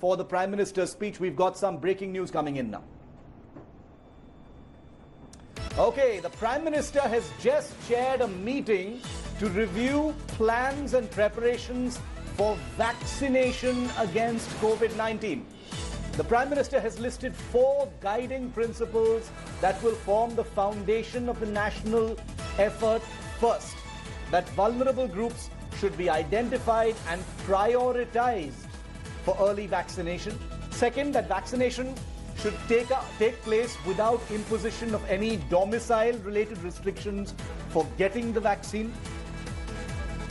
for the Prime Minister's speech. We've got some breaking news coming in now. Okay, the Prime Minister has just chaired a meeting to review plans and preparations for vaccination against Covid-19. The Prime Minister has listed 4 guiding principles that will form the foundation of the national effort. First, that vulnerable groups should be identified and prioritized for early vaccination. Second, that vaccination should take place without imposition of any domicile-related restrictions for getting the vaccine.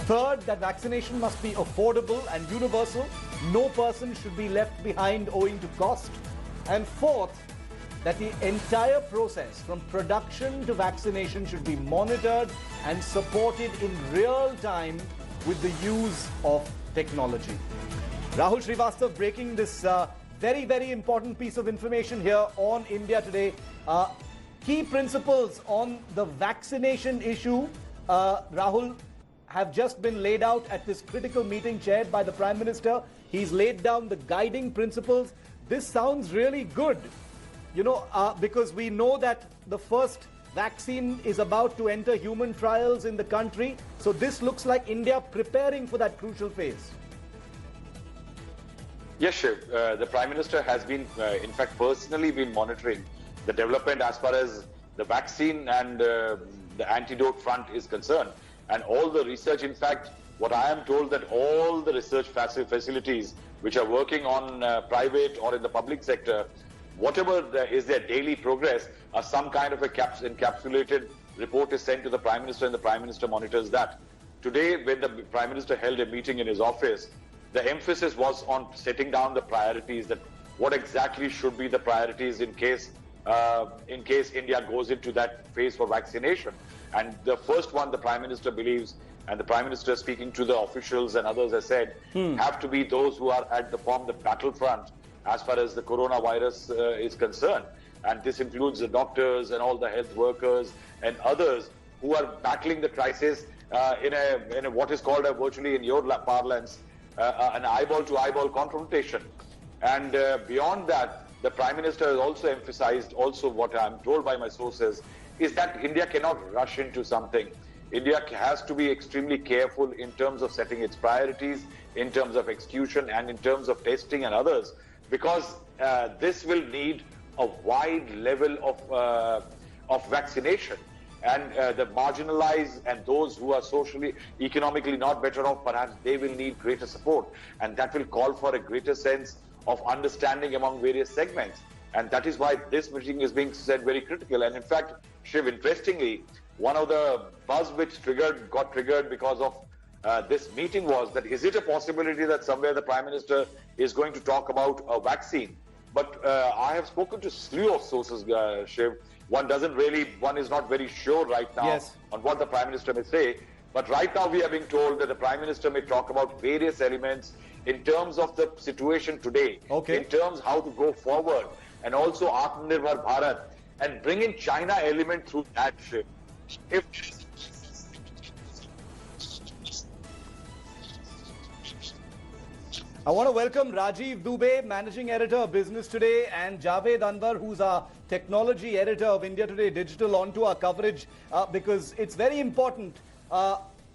Third, that vaccination must be affordable and universal. No person should be left behind owing to cost. And fourth, that the entire process from production to vaccination should be monitored and supported in real time with the use of technology. Rahul Srivastav breaking this very, very important piece of information here on India Today. Key principles on the vaccination issue, Rahul, have just been laid out at this critical meeting chaired by the Prime Minister. He's laid down the guiding principles. This sounds really good, you know, because we know that the first vaccine is about to enter human trials in the country. So this looks like India preparing for that crucial phase. Yes, Shiv. The Prime Minister has been, in fact, personally been monitoring the development as far as the vaccine and the antidote front is concerned. And all the research, in fact, what I am told that all the research facilities which are working on private or in the public sector, whatever is their daily progress, some kind of a encapsulated report is sent to the Prime Minister and the Prime Minister monitors that. Today, when the Prime Minister held a meeting in his office, the emphasis was on setting down the priorities, that what exactly should be the priorities in case India goes into that phase for vaccination. And the first one, the Prime Minister believes, and the Prime Minister speaking to the officials and others has said, have to be those who are at the battlefront as far as the coronavirus is concerned. And this includes the doctors and all the health workers and others who are battling the crisis in a what is called virtually in your parlance, an eyeball-to-eyeball confrontation. And beyond that, the Prime Minister has also emphasized, also what I'm told by my sources, is that India cannot rush into something. India has to be extremely careful in terms of setting its priorities, in terms of execution and in terms of testing and others, because this will need a wide level of vaccination. And the marginalized and those who are socially, economically not better off, perhaps they will need greater support. And that will call for a greater sense of understanding among various segments. And that is why this meeting is being said very critical. And in fact, Shiv, interestingly, one of the buzz which got triggered because of this meeting was that is it a possibility that somewhere the Prime Minister is going to talk about a vaccine? But I have spoken to a slew of sources, Shiv. One is not very sure right now on what the Prime Minister may say. But right now we are being told that the Prime Minister may talk about various elements in terms of the situation today, in terms how to go forward, and also Atmanirbhar Bharat, and bring in China element through that shift. I want to welcome Rajiv Dubey, Managing Editor of Business Today, and Javed Anwar, who's our Technology Editor of India Today Digital, onto our coverage because it's very important.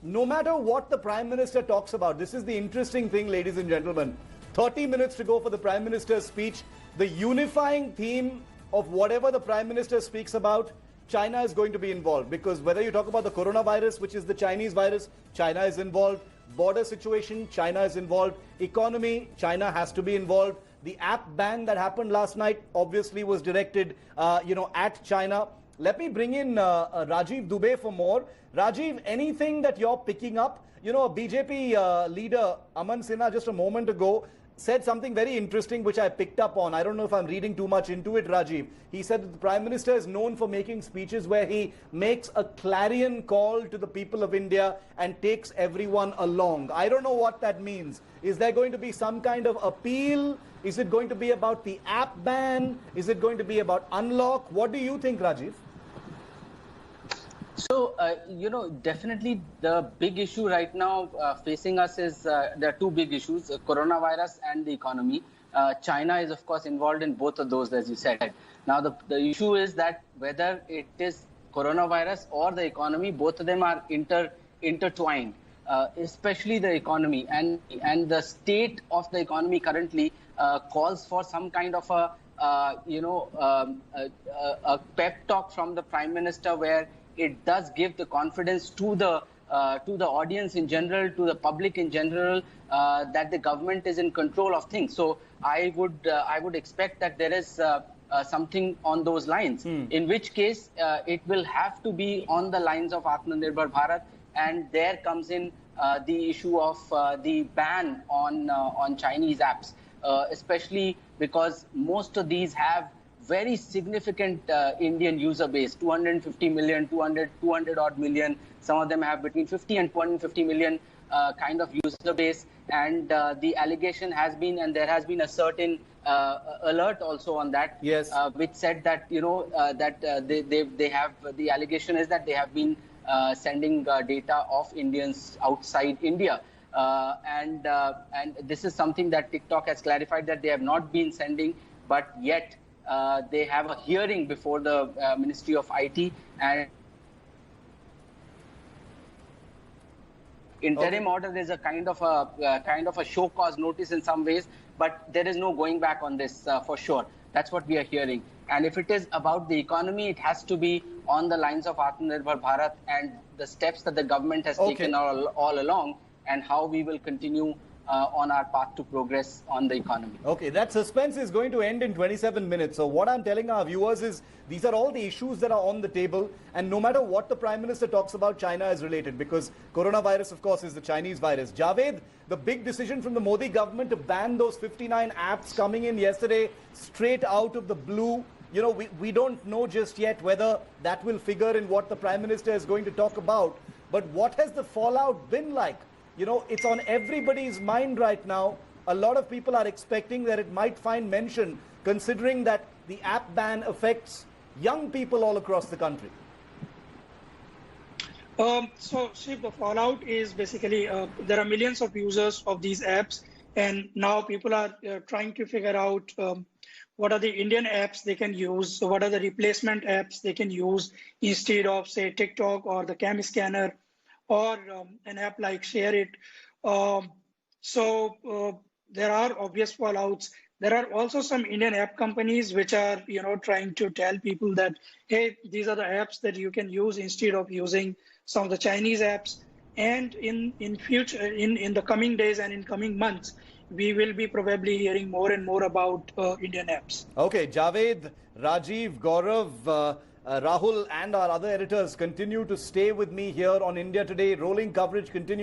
No matter what the Prime Minister talks about, this is the interesting thing, ladies and gentlemen. 30 minutes to go for the Prime Minister's speech. The unifying theme of whatever the Prime Minister speaks about, China is going to be involved, because whether you talk about the coronavirus, which is the Chinese virus, China is involved. Border situation, China is involved. Economy, China has to be involved. The app ban that happened last night obviously was directed, at China. Let me bring in Rajiv Dubey for more. Rajiv, anything that you're picking up? You know, BJP leader Aman Sinha just a moment ago said something very interesting which I picked up on. I don't know if I'm reading too much into it, Rajiv. He said that the Prime Minister is known for making speeches where he makes a clarion call to the people of India and takes everyone along. I don't know what that means. Is there going to be some kind of appeal? Is it going to be about the app ban? Is it going to be about unlock? What do you think, Rajiv? So, definitely the big issue right now facing us is there are two big issues, coronavirus and the economy. China is, of course, involved in both of those, as you said. Now, the issue is that whether it is coronavirus or the economy, both of them are intertwined, especially the economy. And the state of the economy currently calls for some kind of a pep talk from the Prime Minister, where it does give the confidence to the audience in general, to the public in general, that the government is in control of things. So I would expect that there is something on those lines, in which case it will have to be on the lines of Atmanirbhar Bharat, and there comes in the issue of the ban on Chinese apps, especially because most of these have very significant Indian user base, 250 million, 200 odd million. Some of them have between 50 and 250 million kind of user base. And the allegation has been, and there has been a certain alert also on that, yes, which said that, they have, the allegation is that they have been sending data of Indians outside India. And this is something that TikTok has clarified, that they have not been sending, but yet they have a hearing before the Ministry of IT, and interim order is a kind of a show cause notice in some ways, but there is no going back on this for sure. That's what we are hearing. And if it is about the economy, it has to be on the lines of Atmanirbhar Bharat and the steps that the government has taken all along, and how we will continue on our path to progress on the economy. Okay, that suspense is going to end in 27 minutes. So what I'm telling our viewers is these are all the issues that are on the table, and no matter what the Prime Minister talks about, China is related, because coronavirus, of course, is the Chinese virus. Javed, the big decision from the Modi government to ban those 59 apps coming in yesterday straight out of the blue. You know, we don't know just yet whether that will figure in what the Prime Minister is going to talk about. But what has the fallout been like? You know, it's on everybody's mind right now. A lot of people are expecting that it might find mention, considering that the app ban affects young people all across the country. So, Shiv, the fallout is basically there are millions of users of these apps, and now people are trying to figure out what are the Indian apps they can use, so what are the replacement apps they can use instead of, say, TikTok or the Cam Scanner, or an app like Share It. There are obvious fallouts. There are also some Indian app companies which are, trying to tell people that, hey, these are the apps that you can use instead of using some of the Chinese apps. And in the coming days and in coming months, we will be probably hearing more and more about Indian apps. Okay, Javed, Rajiv, Gaurav, Rahul and our other editors continue to stay with me here on India Today. Rolling coverage continues.